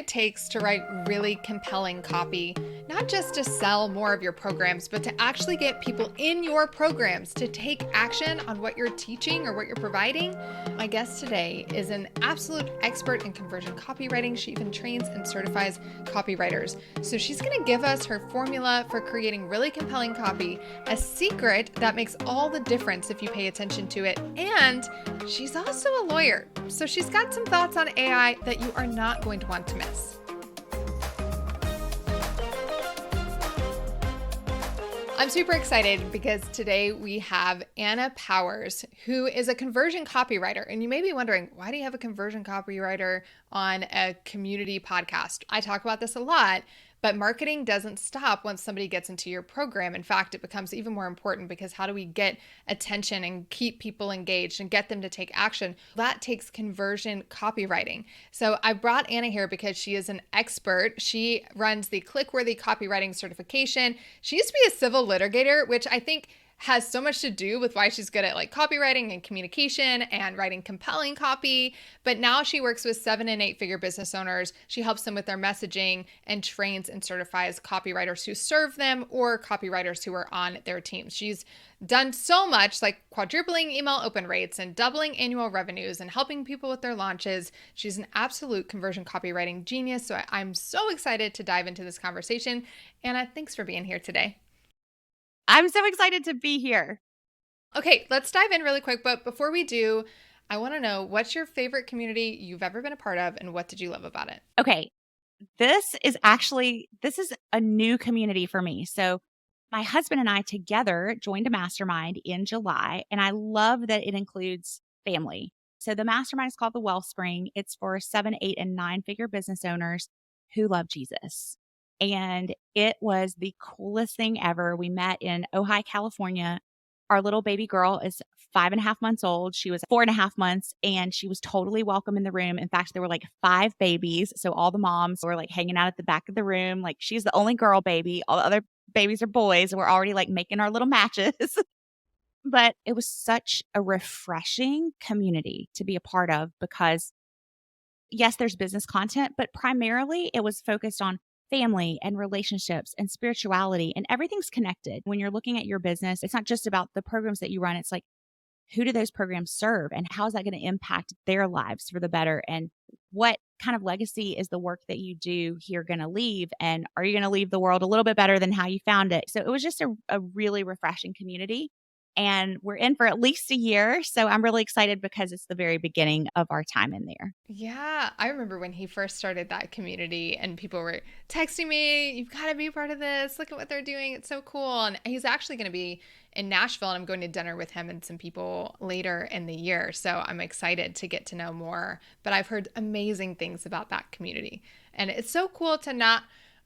it takes to write really compelling copy, not just to sell more of your programs, but to actually get people in your programs to take action on what you're teaching or what you're providing. My guest today is an absolute expert in conversion copywriting. She even trains and certifies copywriters. So she's going to give us her formula for creating really compelling copy, a secret that makes all the difference if you pay attention to it. And she's also a lawyer, so she's got some thoughts on AI that you are not going to want to miss. I'm super excited because today we have Anna Powers, who is a conversion copywriter. And you may be wondering, why do you have a conversion copywriter on a community podcast? I talk about this a lot, but marketing doesn't stop once somebody gets into your program. In fact, it becomes even more important because how do we get attention and keep people engaged and get them to take action? That takes conversion copywriting. So I brought Anna here because she is an expert. She runs the Clickworthy copywriting certification. She used to be a civil litigator, which I think has so much to do with why she's good at like copywriting and communication and writing compelling copy. But now she works with 7- and 8-figure business owners. She helps them with their messaging and trains and certifies copywriters who serve them or copywriters who are on their teams. She's done so much, like quadrupling email open rates and doubling annual revenues and helping people with their launches. She's an absolute conversion copywriting genius. So I'm so excited to dive into this conversation. Anna, thanks for being here today. I'm so excited to be here. Okay, let's dive in really quick. But before we do, I want to know, what's your favorite community you've ever been a part of and what did you love about it? Okay, this is a new community for me. So my husband and I together joined a mastermind in July, and I love that it includes family. So the mastermind is called the Wellspring. It's for 7, 8, and 9-figure business owners who love Jesus. And it was the coolest thing ever. We met in Ojai, California. Our little baby girl is 5.5 months old. She was 4.5 months and she was totally welcome in the room. In fact, there were like 5 babies. So all the moms were like hanging out at the back of the room. Like she's the only girl baby. All the other babies are boys. We're already like making our little matches. But it was such a refreshing community to be a part of because yes, there's business content, but primarily it was focused on family and relationships and spirituality, and everything's connected. When you're looking at your business, it's not just about the programs that you run. It's like, who do those programs serve and how is that going to impact their lives for the better? And what kind of legacy is the work that you do here going to leave? And are you going to leave the world a little bit better than how you found it? So it was just a really refreshing community. And we're in for at least a year. So I'm really excited because it's the very beginning of our time in there. Yeah, I remember when he first started that community and people were texting me, you've got to be part of this. Look at what they're doing. It's so cool. And he's actually going to be in Nashville and I'm going to dinner with him and some people later in the year. So I'm excited to get to know more. But I've heard amazing things about that community. And it's so cool to not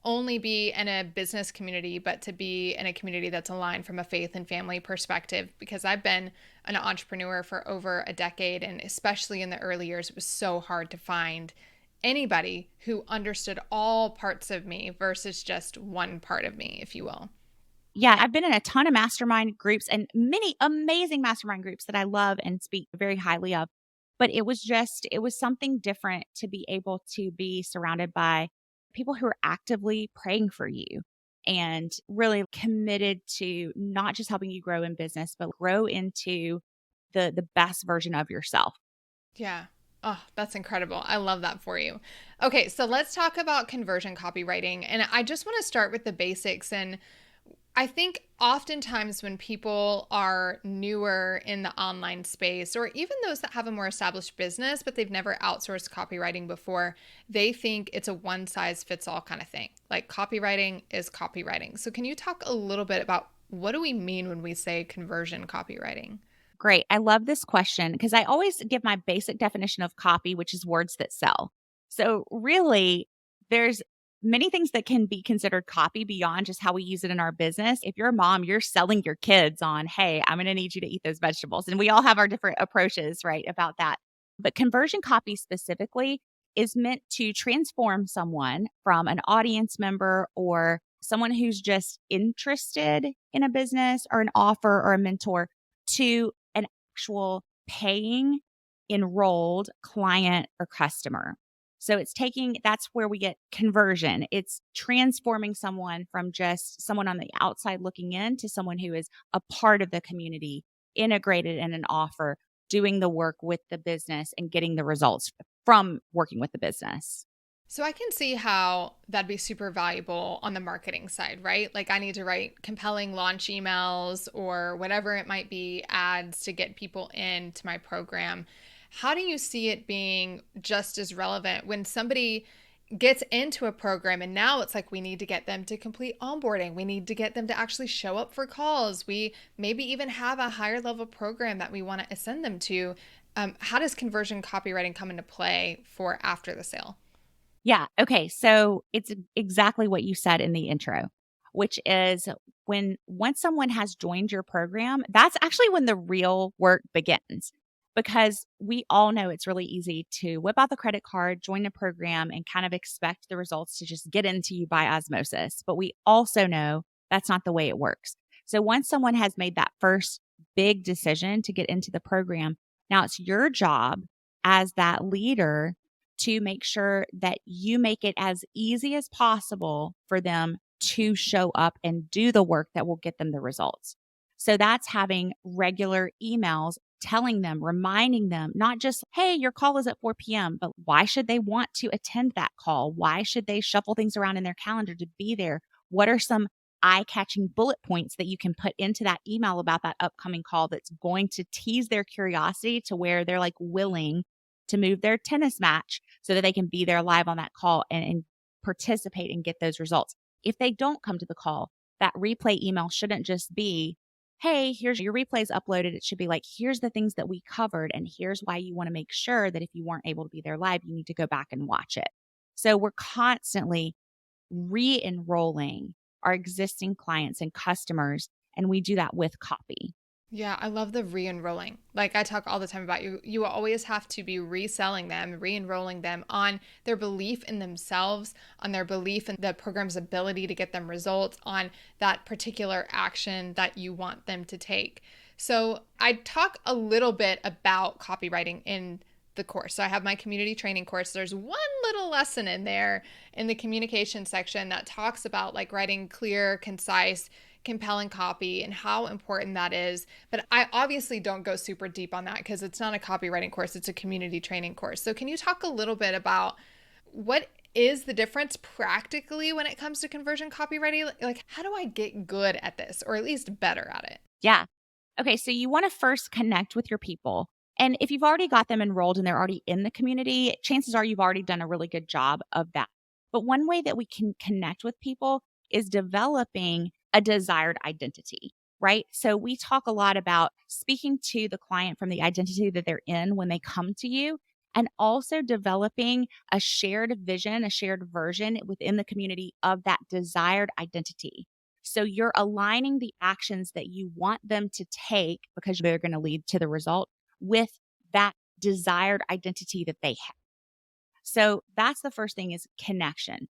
only be in a business community, but to be in a community that's aligned from a faith and family perspective, because I've been an entrepreneur for over a decade. And especially in the early years, it was so hard to find anybody who understood all parts of me versus just one part of me, if you will. Yeah, I've been in a ton of mastermind groups and many amazing mastermind groups that I love and speak very highly of. But it was something different to be able to be surrounded by people who are actively praying for you and really committed to not just helping you grow in business, but grow into the best version of yourself. Yeah. Oh, that's incredible. I love that for you. Okay, so let's talk about conversion copywriting. And I just want to start with the basics. And I think oftentimes when people are newer in the online space, or even those that have a more established business, but they've never outsourced copywriting before, they think it's a one-size-fits-all kind of thing. Like copywriting is copywriting. So can you talk a little bit about what do we mean when we say conversion copywriting? Great. I love this question because I always give my basic definition of copy, which is words that sell. So really, there's many things that can be considered copy beyond just how we use it in our business. If you're a mom, you're selling your kids on, hey, I'm going to need you to eat those vegetables. And we all have our different approaches, right, about that. But conversion copy specifically is meant to transform someone from an audience member or someone who's just interested in a business or an offer or a mentor to an actual paying enrolled client or customer. So that's where we get conversion. It's transforming someone from just someone on the outside looking in to someone who is a part of the community, integrated in an offer, doing the work with the business and getting the results from working with the business. So I can see how that'd be super valuable on the marketing side, right? Like I need to write compelling launch emails or whatever it might be, ads to get people into my program. How do you see it being just as relevant when somebody gets into a program and now it's like we need to get them to complete onboarding. We need to get them to actually show up for calls. We maybe even have a higher level program that we want to ascend them to. How does conversion copywriting come into play for after the sale? Yeah. Okay. So it's exactly what you said in the intro, which is once someone has joined your program, that's actually when the real work begins. Because we all know it's really easy to whip out the credit card, join a program, and kind of expect the results to just get into you by osmosis. But we also know that's not the way it works. So once someone has made that first big decision to get into the program, now it's your job as that leader to make sure that you make it as easy as possible for them to show up and do the work that will get them the results. So that's having regular emails telling them, reminding them, not just, hey, your call is at 4 p.m., but why should they want to attend that call? Why should they shuffle things around in their calendar to be there? What are some eye catching bullet points that you can put into that email about that upcoming call that's going to tease their curiosity to where they're like willing to move their tennis match so that they can be there live on that call and participate and get those results. If they don't come to the call, that replay email shouldn't just be, hey, here's your replays uploaded. It should be like, here's the things that we covered, and here's why you want to make sure that if you weren't able to be there live, you need to go back and watch it. So we're constantly re enrolling our existing clients and customers, and we do that with copy. Yeah, I love the re-enrolling. Like I talk all the time about you always have to be reselling them, re-enrolling them on their belief in themselves, on their belief in the program's ability to get them results, on that particular action that you want them to take. So I talk a little bit about copywriting in the course. So I have my community training course. There's one little lesson in there in the communication section that talks about like writing clear, concise, compelling copy and how important that is. But I obviously don't go super deep on that because it's not a copywriting course, it's a community training course. So can you talk a little bit about what is the difference practically when it comes to conversion copywriting? Like, how do I get good at this or at least better at it? Yeah. Okay. So you want to first connect with your people. And if you've already got them enrolled and they're already in the community, chances are you've already done a really good job of that. But one way that we can connect with people is developing a desired identity, right? So we talk a lot about speaking to the client from the identity that they're in when they come to you, and also developing a shared vision, a shared version within the community of that desired identity. So you're aligning the actions that you want them to take because they're going to lead to the result with that desired identity that they have. So that's the first thing is connection.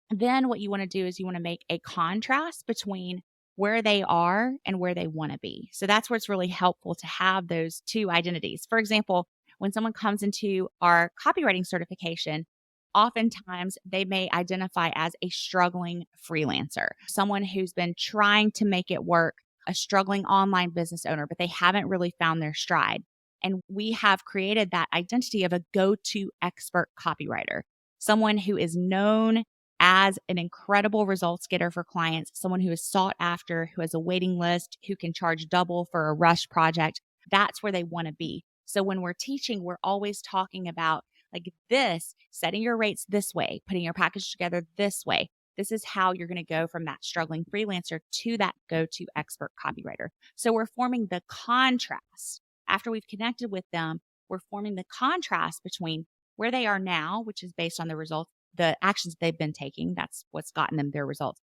Then what you want to do is you want to make a contrast between where they are and where they want to be. So that's where it's really helpful to have those two identities. For example, when someone comes into our copywriting certification, oftentimes they may identify as a struggling freelancer, someone who's been trying to make it work, a struggling online business owner, but they haven't really found their stride. And we have created that identity of a go to expert copywriter, someone who is known as an incredible results getter for clients, someone who is sought after, who has a waiting list, who can charge double for a rush project. That's where they want to be. So when we're teaching, we're always talking about like this, setting your rates this way, putting your package together this way. This is how you're going to go from that struggling freelancer to that go-to expert copywriter. So we're forming the contrast. After we've connected with them, we're forming the contrast between where they are now, which is based on the results, the actions they've been taking. That's what's gotten them their results.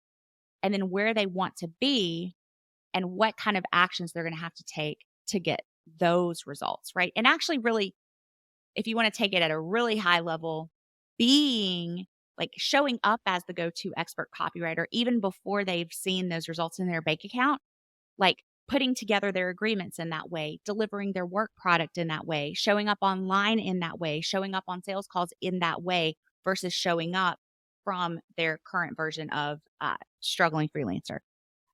And then where they want to be and what kind of actions they're going to have to take to get those results, right? And actually, really, if you want to take it at a really high level, being like showing up as the go to expert copywriter, even before they've seen those results in their bank account, like putting together their agreements in that way, delivering their work product in that way, showing up online in that way, showing up on sales calls in that way versus showing up from their current version of struggling freelancer.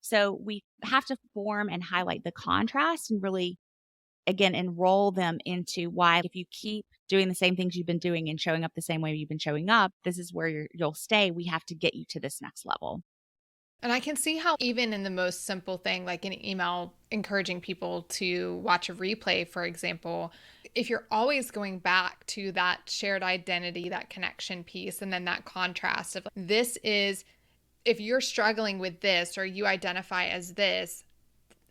So we have to form and highlight the contrast and really, again, enroll them into why if you keep doing the same things you've been doing and showing up the same way you've been showing up, this is where you'll stay. We have to get you to this next level. And I can see how even in the most simple thing, like an email encouraging people to watch a replay, for example, if you're always going back to that shared identity, that connection piece, and then that contrast of this is, if you're struggling with this or you identify as this,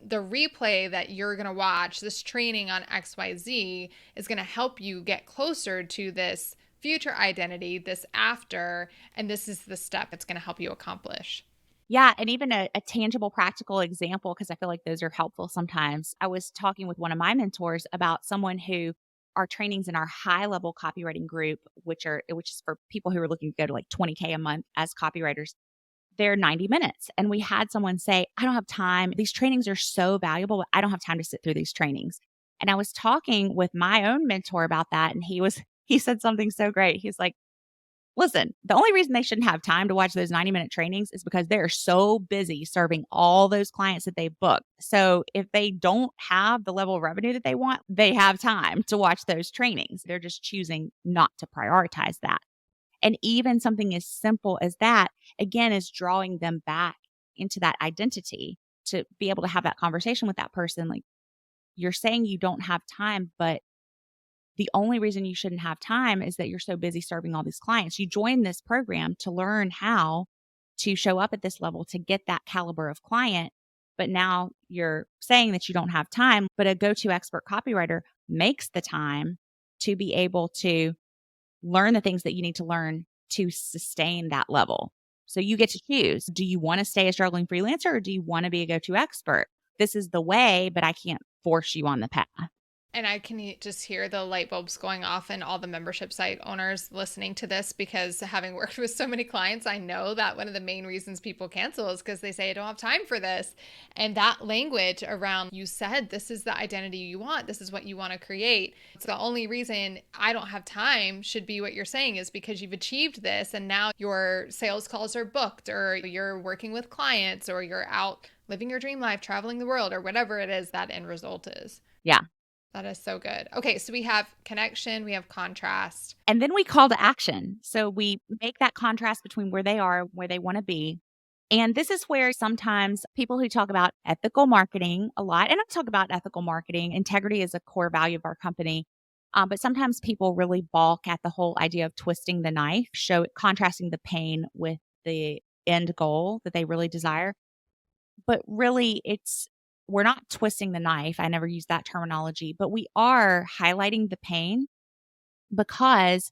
the replay that you're going to watch, this training on XYZ, is going to help you get closer to this future identity, this after, and this is the step it's going to help you accomplish. Yeah. And even a tangible, practical example, because I feel like those are helpful sometimes. I was talking with one of my mentors about someone who our trainings in our high level copywriting group, which is for people who are looking to go to like 20K a month as copywriters. They're 90 minutes. And we had someone say, I don't have time. These trainings are so valuable, but I don't have time to sit through these trainings. And I was talking with my own mentor about that. And he said something so great. He's like, listen, the only reason they shouldn't have time to watch those 90-minute trainings is because they're so busy serving all those clients that they book. So if they don't have the level of revenue that they want, they have time to watch those trainings. They're just choosing not to prioritize that. And even something as simple as that, again, is drawing them back into that identity to be able to have that conversation with that person. Like, you're saying you don't have time, but the only reason you shouldn't have time is that you're so busy serving all these clients. You joined this program to learn how to show up at this level to get that caliber of client. But now you're saying that you don't have time, but a go-to expert copywriter makes the time to be able to learn the things that you need to learn to sustain that level. So you get to choose. Do you want to stay a struggling freelancer or do you want to be a go-to expert? This is the way, but I can't force you on the path. And I can just hear the light bulbs going off and all the membership site owners listening to this, because having worked with so many clients, I know that one of the main reasons people cancel is because they say, I don't have time for this. And that language around, you said, this is the identity you want, this is what you want to create. It's the only reason I don't have time should be what you're saying is because you've achieved this and now your sales calls are booked, or you're working with clients, or you're out living your dream life, traveling the world, or whatever it is that end result is. Yeah. That is so good. Okay, so we have connection, we have contrast. And then we call to action. So we make that contrast between where they are, where they want to be. And this is where sometimes people who talk about ethical marketing a lot, and I talk about ethical marketing, integrity is a core value of our company. But sometimes people really balk at the whole idea of twisting the knife, contrasting the pain with the end goal that they really desire. But really, we're not twisting the knife. I never use that terminology, but we are highlighting the pain because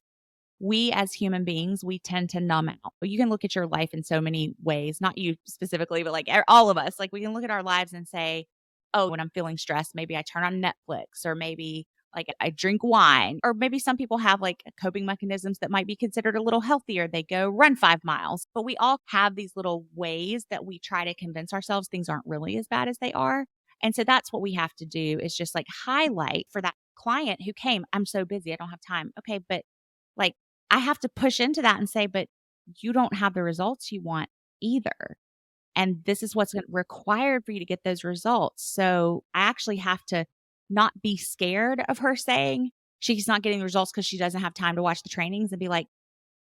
we as human beings, we tend to numb out. You can look at your life in so many ways, not you specifically, but like all of us. Like, we can look at our lives and say, oh, when I'm feeling stressed, maybe I turn on Netflix, or maybe like I drink wine, or maybe some people have like coping mechanisms that might be considered a little healthier. They go run 5 miles, but we all have these little ways that we try to convince ourselves things aren't really as bad as they are. And so that's what we have to do, is just like highlight for that client who came, I'm so busy, I don't have time. Okay, but like, I have to push into that and say, but you don't have the results you want either. And this is what's required for you to get those results. So I actually have to not be scared of her saying she's not getting the results because she doesn't have time to watch the trainings, and be like,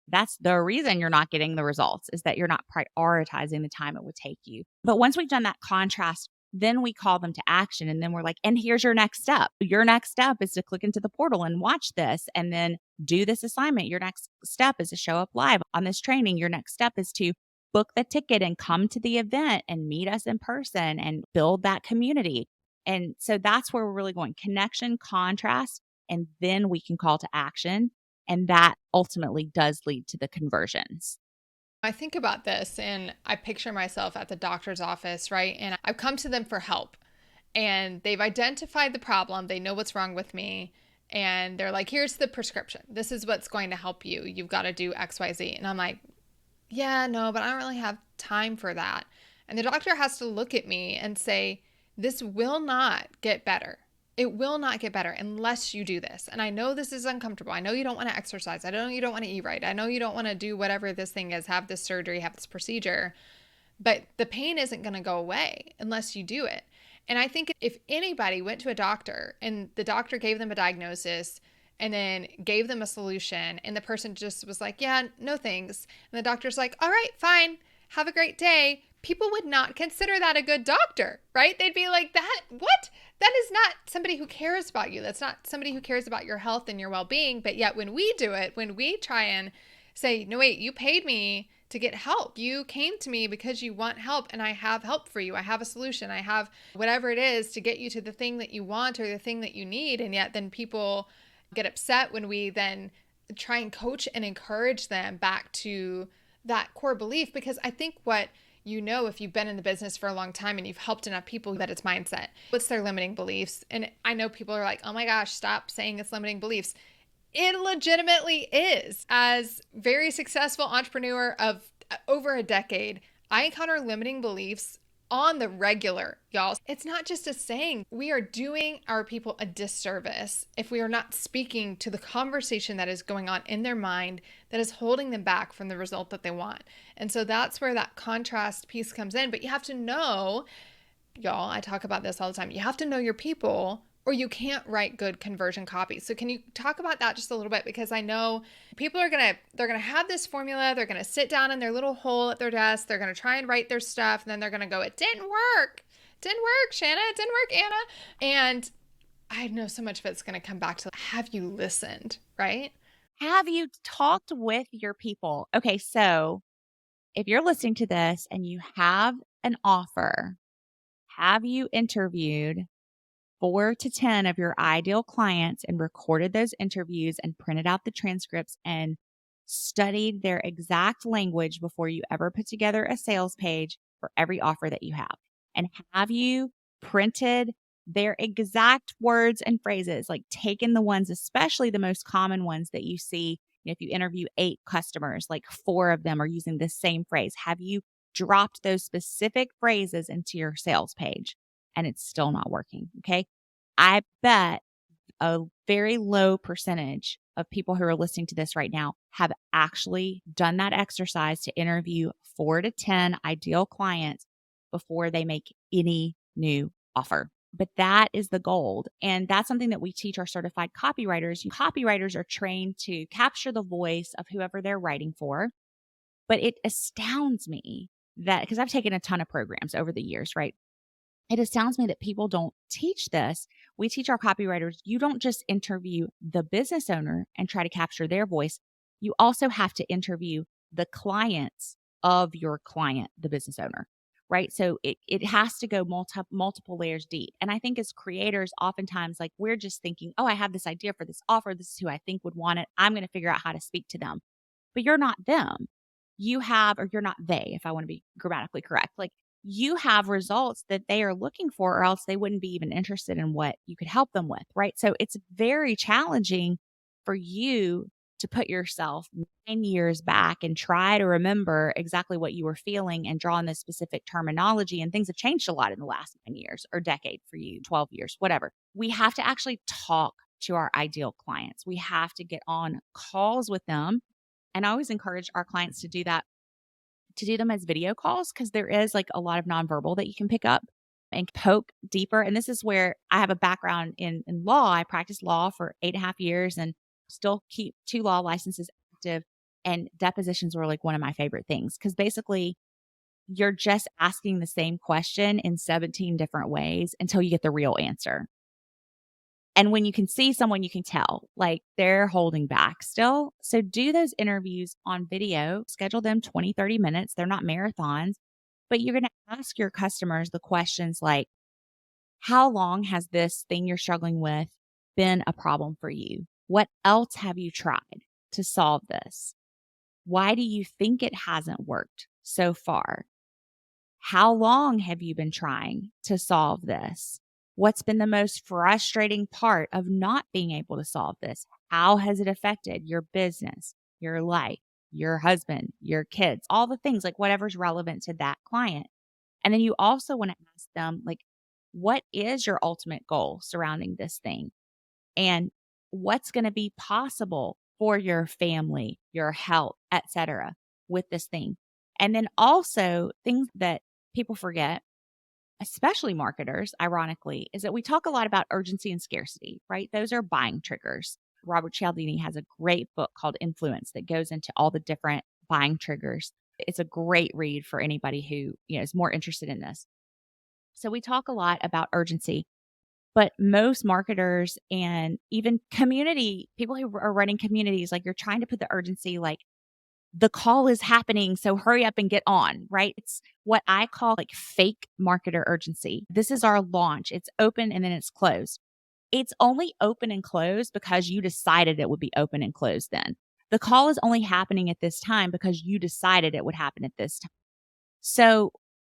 that's the reason you're not getting the results, is that you're not prioritizing the time it would take you. But once we've done that contrast, then we call them to action. And then we're like, and here's your next step. Your next step is to click into the portal and watch this and then do this assignment. Your next step is to show up live on this training. Your next step is to book the ticket and come to the event and meet us in person and build that community. And so that's where we're really going: connection, contrast, and then we can call to action. And that ultimately does lead to the conversions. I think about this and I picture myself at the doctor's office, right? And I've come to them for help, and they've identified the problem. They know what's wrong with me. And they're like, here's the prescription. This is what's going to help you. You've got to do XYZ. And I'm like, yeah, no, but I don't really have time for that. And the doctor has to look at me and say, This will not get better. It will not get better unless you do this. And I know this is uncomfortable. I know you don't want to exercise. I know you don't want to eat right. I know you don't want to do whatever this thing is, have this surgery, have this procedure. But the pain isn't going to go away unless you do it. And I think if anybody went to a doctor and the doctor gave them a diagnosis and then gave them a solution and the person just was like, yeah, no thanks. And the doctor's like, all right, fine. Have a great day. People would not consider that a good doctor, right? They'd be like, that, what? That is not somebody who cares about you. That's not somebody who cares about your health and your well-being. But yet when we do it, when we try and say, no, wait, you paid me to get help. You came to me because you want help and I have help for you. I have a solution. I have whatever it is to get you to the thing that you want or the thing that you need. And yet then people get upset when we then try and coach and encourage them back to that core belief, because I think what if you've been in the business for a long time and you've helped enough people, that it's mindset. What's their limiting beliefs? And I know people are like, oh my gosh, stop saying it's limiting beliefs. It legitimately is. As very successful entrepreneur of over a decade, I encounter limiting beliefs on the regular, y'all. It's not just a saying. We are doing our people a disservice if we are not speaking to the conversation that is going on in their mind that is holding them back from the result that they want. And so that's where that contrast piece comes in. But you have to know, y'all, I talk about this all the time. You have to know your people or you can't write good conversion copy. So can you talk about that just a little bit? Because I know people are they're going to have this formula. They're going to sit down in their little hole at their desk. They're going to try and write their stuff. And then they're going to go, it didn't work. Didn't work, Shana. It didn't work, Anna. And I know so much of it's going to come back to, have you listened, right? Have you talked with your people? Okay, so if you're listening to this and you have an offer, have you interviewed 4 to 10 of your ideal clients and recorded those interviews and printed out the transcripts and studied their exact language before you ever put together a sales page for every offer that you have? And have you printed their exact words and phrases, like taken the ones, especially the most common ones that you see? If you interview 8 customers, like 4 of them are using the same phrase. Have you dropped those specific phrases into your sales page? And it's still not working. Okay. I bet a very low percentage of people who are listening to this right now have actually done that exercise to interview 4 to 10 ideal clients before they make any new offer. But that is the gold. And that's something that we teach our certified copywriters. Copywriters are trained to capture the voice of whoever they're writing for. But it astounds me that, because I've taken a ton of programs over the years, right? It astounds me that people don't teach this. We teach our copywriters, you don't just interview the business owner and try to capture their voice. You also have to interview the clients of your client, the business owner, right? So it has to go multiple layers deep. And I think as creators, oftentimes, like, we're just thinking, oh, I have this idea for this offer. This is who I think would want it. I'm going to figure out how to speak to them. But you're not them. Or you're not they, if I want to be grammatically correct. Like, you have results that they are looking for, or else they wouldn't be even interested in what you could help them with, right? So it's very challenging for you to put yourself 9 years back and try to remember exactly what you were feeling and draw on this specific terminology. And things have changed a lot in the last 9 years or decade for you, 12 years, whatever. We have to actually talk to our ideal clients. We have to get on calls with them. And I always encourage our clients to do that, to do them as video calls, because there is like a lot of nonverbal that you can pick up and poke deeper. And this is where I have a background in law. I practiced law for 8.5 years and still keep 2 law licenses active. And depositions were like one of my favorite things, because basically you're just asking the same question in 17 different ways until you get the real answer. And when you can see someone, you can tell like they're holding back still. So do those interviews on video, schedule them 20, 30 minutes. They're not marathons, but you're going to ask your customers the questions like, how long has this thing you're struggling with been a problem for you? What else have you tried to solve this? Why do you think it hasn't worked so far? How long have you been trying to solve this? What's been the most frustrating part of not being able to solve this? How has it affected your business, your life, your husband, your kids, all the things, like whatever's relevant to that client. And then you also want to ask them, like, what is your ultimate goal surrounding this thing? And what's going to be possible for your family, your health, etc., with this thing? And then also things that people forget, especially marketers, ironically, is that we talk a lot about urgency and scarcity, right? Those are buying triggers. Robert Cialdini has a great book called Influence that goes into all the different buying triggers. It's a great read for anybody who, is more interested in this. So we talk a lot about urgency, but most marketers and even community people who are running communities, like you're trying to put the urgency, like the call is happening, so hurry up and get on, right? It's what I call like fake marketer urgency. This is our launch. It's open and then it's closed. It's only open and closed because you decided it would be open and closed then. The call is only happening at this time because you decided it would happen at this time. So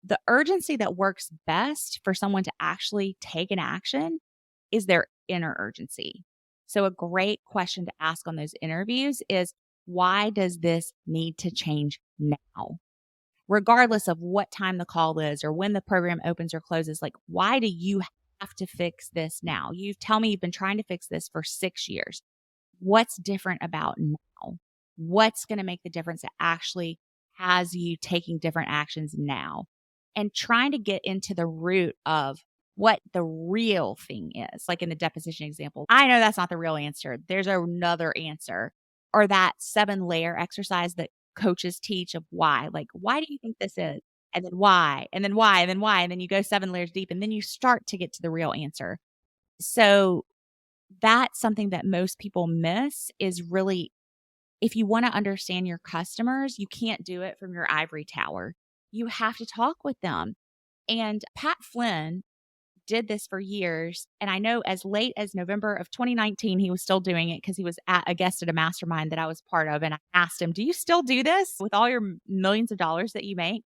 the urgency that works best for someone to actually take an action is their inner urgency. So a great question to ask on those interviews is, why does this need to change now? Regardless of what time the call is or when the program opens or closes, like, why do you have to fix this now? You tell me you've been trying to fix this for 6 years. What's different about now? What's going to make the difference that actually has you taking different actions now? And trying to get into the root of what the real thing is. Like in the deposition example, I know that's not the real answer. There's another answer. Or that 7-layer exercise that coaches teach of why. Like, why do you think this is? And then why? And then why? And then why? And then you go 7 layers deep and then you start to get to the real answer. So that's something that most people miss is really, if you want to understand your customers, you can't do it from your ivory tower. You have to talk with them. And Pat Flynn did this for years. And I know as late as November of 2019, he was still doing it because he was a guest at a mastermind that I was part of. And I asked him, do you still do this with all your millions of dollars that you make?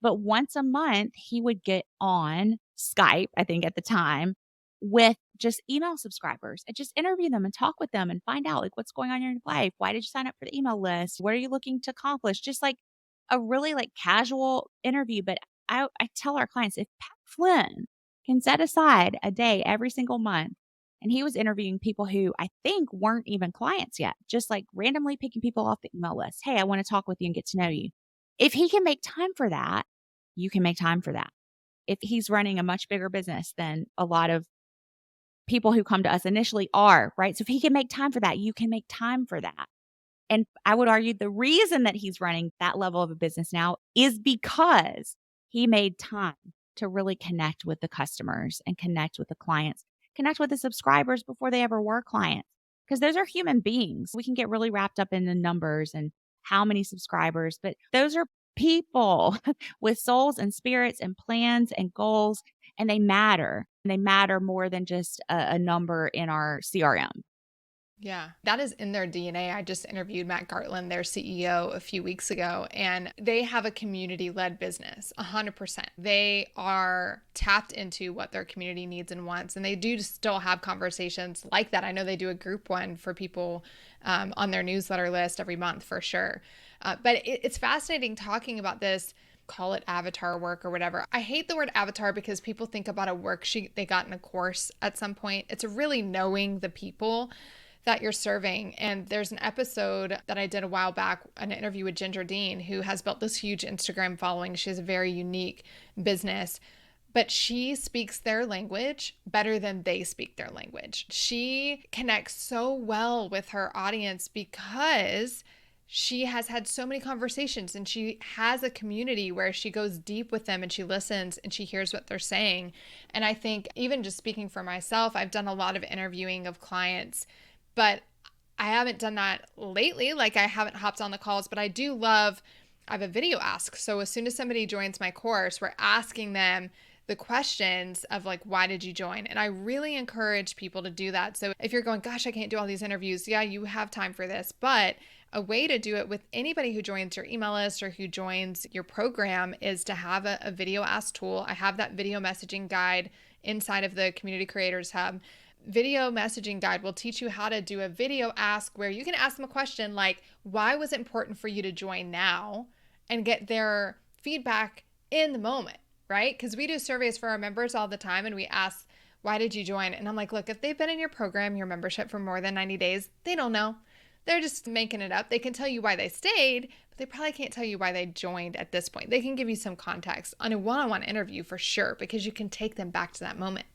But once a month, he would get on Skype, I think at the time, with just email subscribers and just interview them and talk with them and find out like what's going on in your life. Why did you sign up for the email list? What are you looking to accomplish? Just like a really like casual interview. But I tell our clients, if Pat Flynn can set aside a day every single month, and he was interviewing people who I think weren't even clients yet, just like randomly picking people off the email list. Hey, I want to talk with you and get to know you. If he can make time for that, you can make time for that. If he's running a much bigger business than a lot of people who come to us initially are, right? So if he can make time for that, you can make time for that. And I would argue the reason that he's running that level of a business now is because he made time to really connect with the customers and connect with the clients, connect with the subscribers before they ever were clients. Because those are human beings. We can get really wrapped up in the numbers and how many subscribers, but those are people with souls and spirits and plans and goals, and they matter. And they matter more than just a number in our CRM. Yeah, that is in their DNA. I just interviewed Matt Gartland, their CEO, a few weeks ago, and they have a community-led business, 100%. They are tapped into what their community needs and wants, and they do still have conversations like that. I know they do a group one for people on their newsletter list every month for sure. But it's fascinating talking about this, call it avatar work or whatever. I hate the word avatar because people think about a worksheet they got in a course at some point. It's really knowing the people that you're serving. And there's an episode that I did a while back, an interview with Ginger Dean, who has built this huge Instagram following. She has a very unique business, but she speaks their language better than they speak their language. She connects so well with her audience because she has had so many conversations and she has a community where she goes deep with them and she listens and she hears what they're saying. And I think even just speaking for myself, I've done a lot of interviewing of clients, but I haven't done that lately. Like I haven't hopped on the calls, but I do love, I have a video ask. So as soon as somebody joins my course, we're asking them the questions of like, why did you join? And I really encourage people to do that. So if you're going, gosh, I can't do all these interviews. Yeah, you have time for this, but a way to do it with anybody who joins your email list or who joins your program is to have a video ask tool. I have that video messaging guide inside of the Community Creators Hub. Video messaging guide will teach you how to do a video ask where you can ask them a question like, why was it important for you to join now? And get their feedback in the moment. right? Because we do surveys for our members all the time and we ask, why did you join? And I'm like, look, if they've been in your program, your membership for more than 90 days, they don't know. They're just making it up. They can tell you why they stayed, but they probably can't tell you why they joined at this point. They can give you some context on a one-on-one interview for sure, because you can take them back to that moment.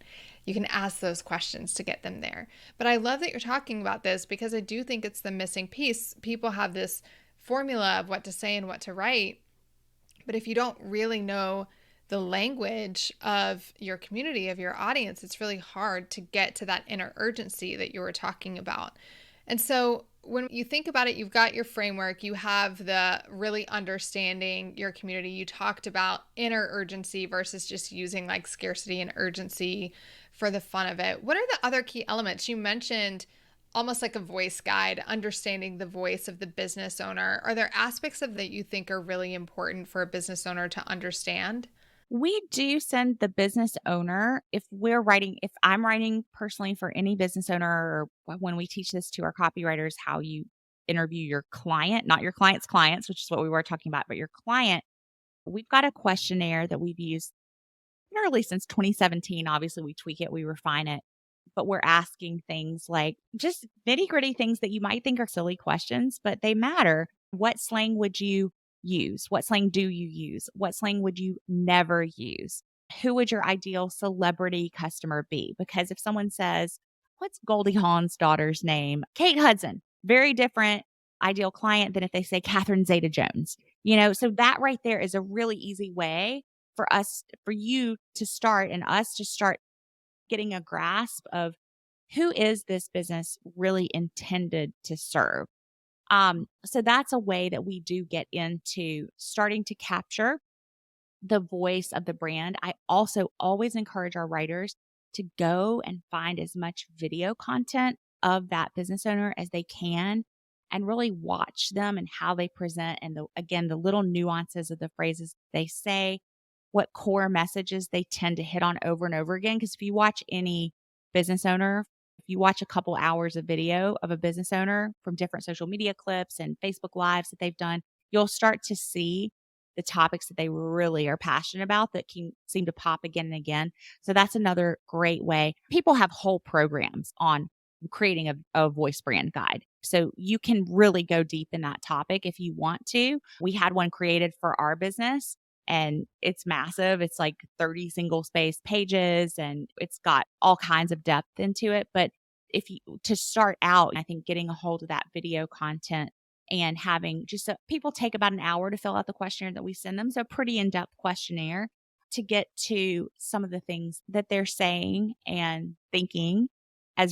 You can ask those questions to get them there. But I love that you're talking about this because I do think it's the missing piece. People have this formula of what to say and what to write, but if you don't really know the language of your community, of your audience, it's really hard to get to that inner urgency that you were talking about. And so when you think about it, you've got your framework, you have the really understanding your community. You talked about inner urgency versus just using like scarcity and urgency for the fun of it. What are the other key elements? You mentioned almost like a voice guide, understanding the voice of the business owner. Are there aspects of that you think are really important for a business owner to understand? We do send the business owner, if I'm writing personally for any business owner, or when we teach this to our copywriters, how you interview your client, not your client's clients, which is what we were talking about, but your client, we've got a questionnaire that we've used literally since 2017. Obviously, we tweak it, we refine it, but we're asking things like just nitty gritty things that you might think are silly questions, but they matter. What slang would you use? What slang do you use? What slang would you never use? Who would your ideal celebrity customer be? Because if someone says, what's Goldie Hawn's daughter's name? Kate Hudson, very different ideal client than if they say Catherine Zeta Jones. So that right there is a really easy way for you to start and us to start getting a grasp of who is this business really intended to serve. So that's a way that we do get into starting to capture the voice of the brand. I also always encourage our writers to go and find as much video content of that business owner as they can and really watch them and how they present, and the little nuances of the phrases they say, what core messages they tend to hit on over and over again. Because if you watch any business owner, if you watch a couple hours of video of a business owner from different social media clips and Facebook Lives that they've done, you'll start to see the topics that they really are passionate about that can seem to pop again and again. So that's another great way. People have whole programs on creating a voice brand guide. So you can really go deep in that topic if you want to. We had one created for our business and it's massive. It's like 30 single space pages and it's got all kinds of depth into it. But to start out, I think getting a hold of that video content and having people take about an hour to fill out the questionnaire that we send them. So pretty in-depth questionnaire to get to some of the things that they're saying and thinking get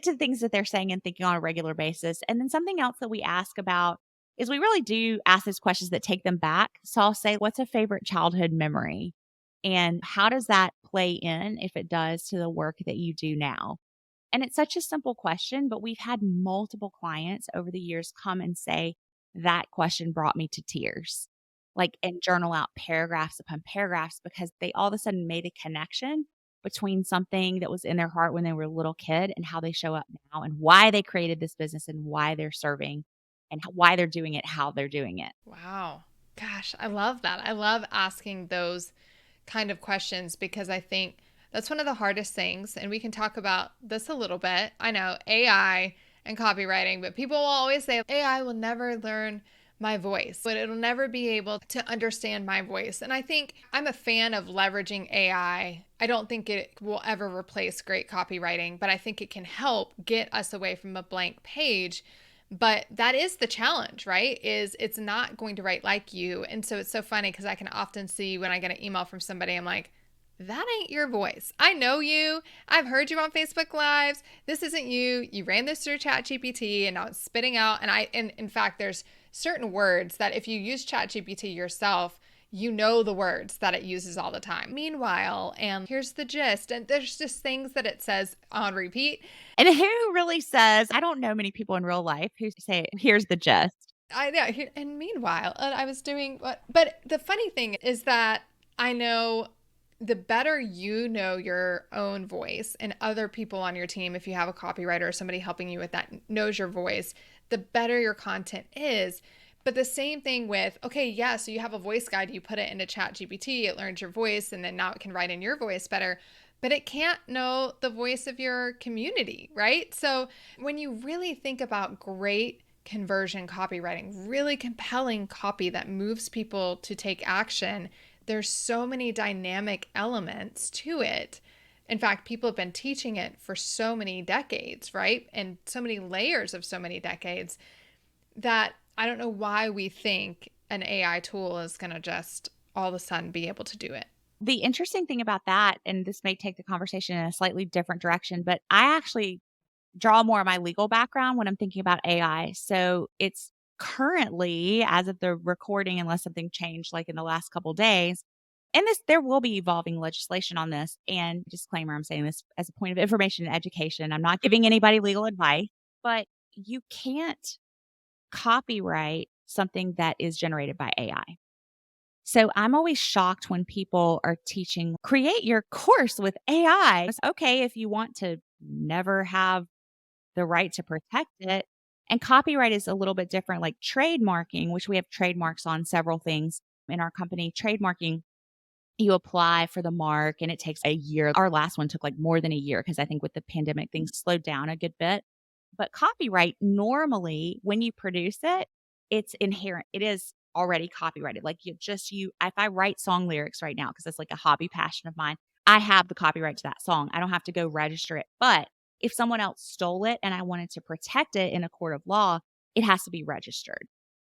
to the things that they're saying and thinking on a regular basis. And then something else that we ask about is we really do ask those questions that take them back. So I'll say, what's a favorite childhood memory? And how does that play in, if it does, to the work that you do now? And it's such a simple question, but we've had multiple clients over the years come and say, that question brought me to tears, and journal out paragraphs upon paragraphs because they all of a sudden made a connection between something that was in their heart when they were a little kid and how they show up now and why they created this business and why they're serving and why they're doing it, how they're doing it. Wow. Gosh, I love that. I love asking those kind of questions because I think that's one of the hardest things. And we can talk about this a little bit. I know AI and copywriting, but people will always say AI will never learn my voice, but it'll never be able to understand my voice. And I think I'm a fan of leveraging AI. I don't think it will ever replace great copywriting, but I think it can help get us away from a blank page. But that is the challenge, right? Is it's not going to write like you. And so it's so funny because I can often see when I get an email from somebody, I'm like, that ain't your voice. I know you. I've heard you on Facebook Lives. This isn't you. You ran this through ChatGPT and now it's spitting out. And in fact, there's certain words that if you use ChatGPT yourself, you know the words that it uses all the time. Meanwhile, and here's the gist. And there's just things that it says on repeat. And who really says, I don't know many people in real life who say, here's the gist. I know. And meanwhile, I was doing what, but the funny thing is that I know the better you know your own voice and other people on your team, if you have a copywriter or somebody helping you with that knows your voice, the better your content is But the same thing with, okay, yeah, so you have a voice guide, you put it into Chat GPT, it learns your voice, and then now it can write in your voice better, but it can't know the voice of your community, right? So when you really think about great conversion copywriting, really compelling copy that moves people to take action, there's so many dynamic elements to it. In fact, people have been teaching it for so many decades, right? And so many layers of so many decades that I don't know why we think an AI tool is going to just all of a sudden be able to do it. The interesting thing about that, and this may take the conversation in a slightly different direction, but I actually draw more of my legal background when I'm thinking about AI. So it's currently, as of the recording, unless something changed like in the last couple of days, and there will be evolving legislation on this. And disclaimer, I'm saying this as a point of information and education. I'm not giving anybody legal advice, but you can't copyright something that is generated by AI. So I'm always shocked when people are teaching, create your course with AI. It's okay if you want to never have the right to protect it. And copyright is a little bit different, like trademarking, which we have trademarks on several things in our company. Trademarking, you apply for the mark and it takes a year. Our last one took like more than a year because I think with the pandemic, things slowed down a good bit. But copyright, normally when you produce it, it's inherent. It is already copyrighted. Like if I write song lyrics right now, because it's like a hobby passion of mine, I have the copyright to that song. I don't have to go register it. But if someone else stole it and I wanted to protect it in a court of law, it has to be registered.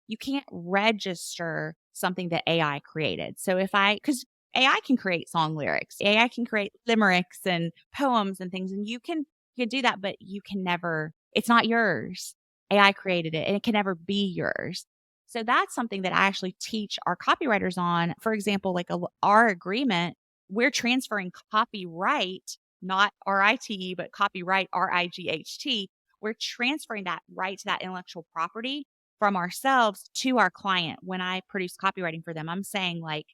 You can't register something that AI created. So because AI can create song lyrics, AI can create limericks and poems and things, and you can do that, but you can never, it's not yours. AI created it and it can never be yours. So that's something that I actually teach our copywriters on. For example, like our agreement, we're transferring copyright, not RITE, but copyright, RIGHT. We're transferring that right to that intellectual property from ourselves to our client. When I produce copywriting for them, I'm saying like,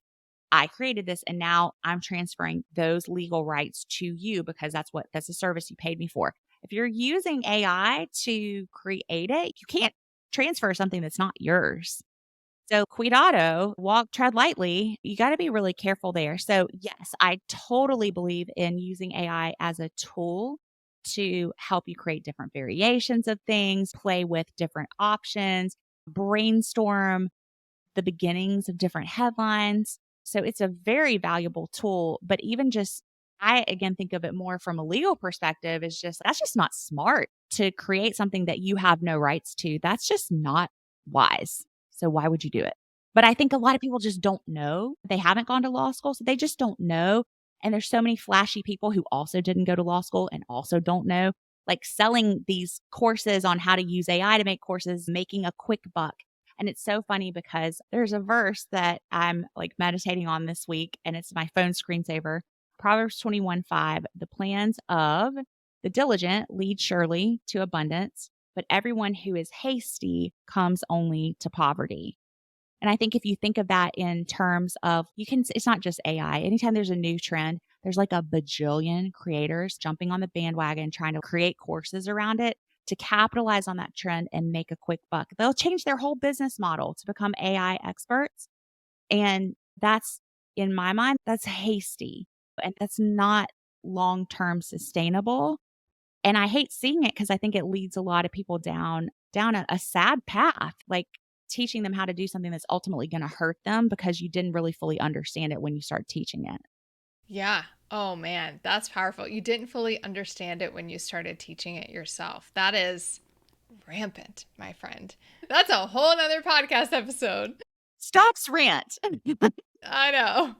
I created this and now I'm transferring those legal rights to you because that's a service you paid me for. If you're using AI to create it, you can't transfer something that's not yours. So cuidado, tread lightly. You got to be really careful there. So yes, I totally believe in using AI as a tool to help you create different variations of things, play with different options, brainstorm the beginnings of different headlines. So it's a very valuable tool. But even just, I again think of it more from a legal perspective, is just that's just not smart to create something that you have no rights to. That's just not wise. So why would you do it? But I think a lot of people just don't know. They haven't gone to law school, so they just don't know. And there's so many flashy people who also didn't go to law school and also don't know, like selling these courses on how to use AI to make courses, making a quick buck. And it's so funny because there's a verse that I'm like meditating on this week, and it's my phone screensaver. Proverbs 21:5. The plans of the diligent lead surely to abundance, but everyone who is hasty comes only to poverty. And I think if you think of that in terms of it's not just AI. Anytime there's a new trend, there's like a bajillion creators jumping on the bandwagon, trying to create courses around it to capitalize on that trend and make a quick buck. They'll change their whole business model to become AI experts. And that's, in my mind, that's hasty and that's not long-term sustainable. And I hate seeing it because I think it leads a lot of people down a sad path, like teaching them how to do something that's ultimately going to hurt them because you didn't really fully understand it when you start teaching it. Yeah. Oh man, that's powerful. You didn't fully understand it when you started teaching it yourself. That is rampant, my friend. That's a whole nother podcast episode. Stops rant. I know.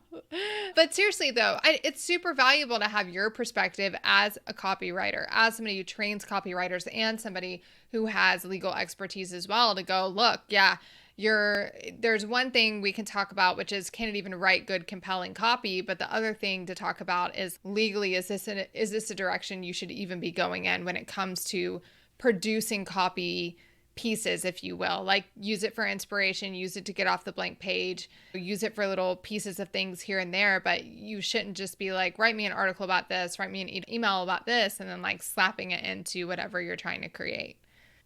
But seriously, though, it's super valuable to have your perspective as a copywriter, as somebody who trains copywriters and somebody who has legal expertise as well to go, look, yeah, there's one thing we can talk about, which is can it even write good, compelling copy? But the other thing to talk about is legally, is this a direction you should even be going in when it comes to producing copy pieces, if you will, like use it for inspiration, use it to get off the blank page, use it for little pieces of things here and there. But you shouldn't just be like, write me an article about this, write me an email about this, and then like slapping it into whatever you're trying to create.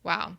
Wow.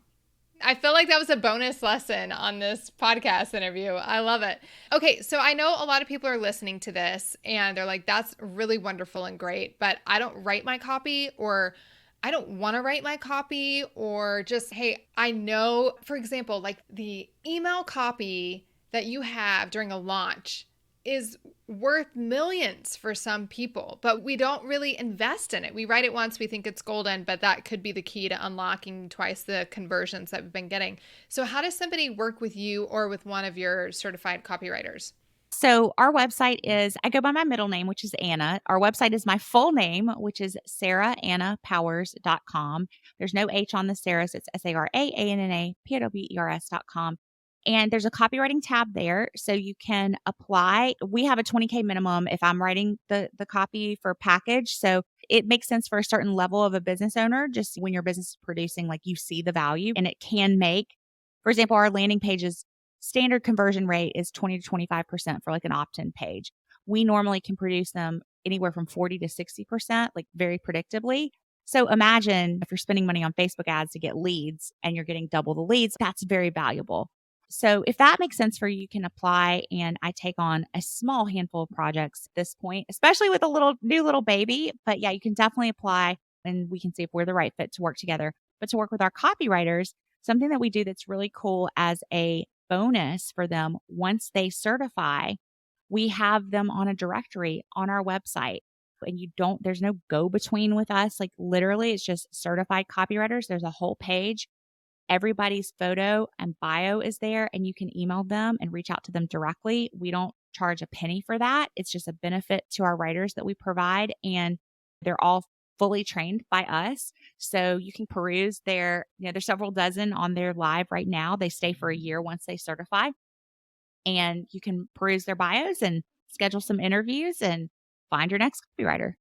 I feel like that was a bonus lesson on this podcast interview. I love it. Okay, so I know a lot of people are listening to this and they're like, that's really wonderful and great, but I don't write my copy, or I don't want to write my copy, or just, hey, I know, for example, like the email copy that you have during a launch is worth millions for some people, but we don't really invest in it. We write it once, we think it's golden, but that could be the key to unlocking twice the conversions that we've been getting. So how does somebody work with you or with one of your certified copywriters? So our website is, I go by my middle name, which is Anna. Our website is my full name, which is saraannapowers.com. There's no H on the Sarah, so it's SARAANNAPOWERS.com. And there's a copywriting tab there. So you can apply. We have a 20K minimum if I'm writing the copy for package. So it makes sense for a certain level of a business owner. Just when your business is producing, like you see the value, and it can make, for example, our landing pages standard conversion rate is 20 to 25% for like an opt-in page. We normally can produce them anywhere from 40 to 60%, like very predictably. So imagine if you're spending money on Facebook ads to get leads and you're getting double the leads, that's very valuable. So if that makes sense for you, you can apply, and I take on a small handful of projects at this point, especially with a new little baby. But yeah, you can definitely apply and we can see if we're the right fit to work together. But to work with our copywriters, something that we do that's really cool as a bonus for them once they certify, we have them on a directory on our website. And there's no go between with us. Like literally, it's just certified copywriters. There's a whole page. Everybody's photo and bio is there, and you can email them and reach out to them directly. We don't charge a penny for that. It's just a benefit to our writers that we provide, and they're all fully trained by us. So you can peruse there's several dozen on there live right now. They stay for a year once they certify, and you can peruse their bios and schedule some interviews and find your next copywriter.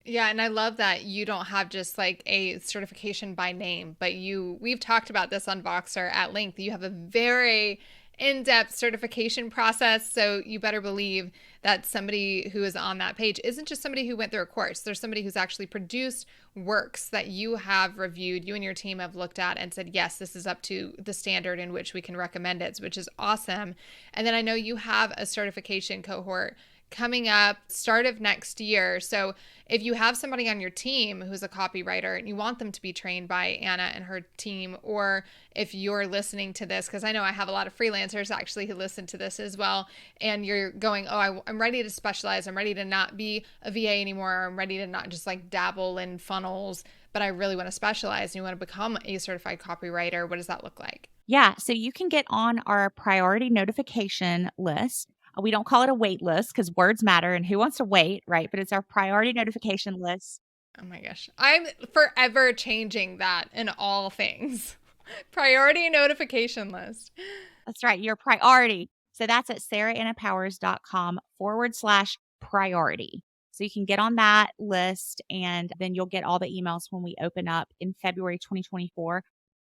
Yeah, and I love that you don't have just like a certification by name, but we've talked about this on Voxer at length. You have a very in-depth certification process, so you better believe that somebody who is on that page isn't just somebody who went through a course. There's somebody who's actually produced works that you have reviewed, you and your team have looked at and said, yes, this is up to the standard in which we can recommend it, which is awesome. And then I know you have a certification cohort coming up start of next year. So if you have somebody on your team who's a copywriter and you want them to be trained by Anna and her team, or if you're listening to this, because I know I have a lot of freelancers actually who listen to this as well, and you're going, oh, I'm ready to specialize. I'm ready to not be a VA anymore. I'm ready to not just like dabble in funnels, but I really want to specialize, and you want to become a certified copywriter. What does that look like? Yeah. So you can get on our priority notification list. We don't call it a wait list because words matter and who wants to wait, right? But it's our priority notification list. Oh my gosh. I'm forever changing that in all things. Priority notification list. That's right. Your priority. So that's at saraannapowers.com/priority. So you can get on that list, and then you'll get all the emails when we open up in February 2024.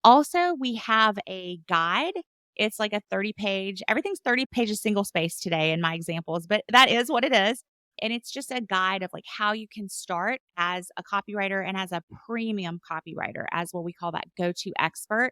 Also, we have a guide. It's like a 30-page, everything's 30 pages single space today in my examples, but that is what it is. And it's just a guide of like how you can start as a copywriter and as a premium copywriter, as what we call that go-to expert.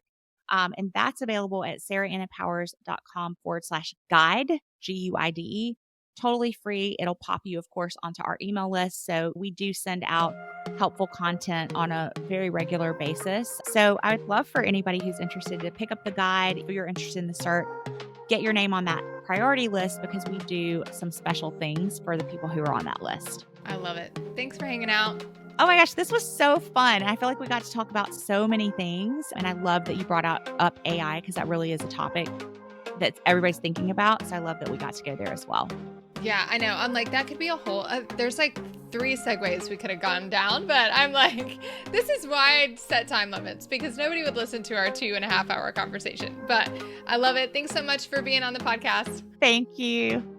And that's available at saraannapowers.com/guide, GUIDE. Totally free. It'll pop you, of course, onto our email list. So we do send out helpful content on a very regular basis. So I would love for anybody who's interested to pick up the guide. If you're interested in the cert, get your name on that priority list, because we do some special things for the people who are on that list. I love it. Thanks for hanging out. Oh my gosh, this was so fun. I feel like we got to talk about so many things. And I love that you brought up AI, because that really is a topic that everybody's thinking about. So I love that we got to go there as well. Yeah, I know. I'm like, that could be a whole, there's like 3 segues we could have gone down, but I'm like, this is why I set time limits, because nobody would listen to our 2.5 hour conversation. But I love it. Thanks so much for being on the podcast. Thank you.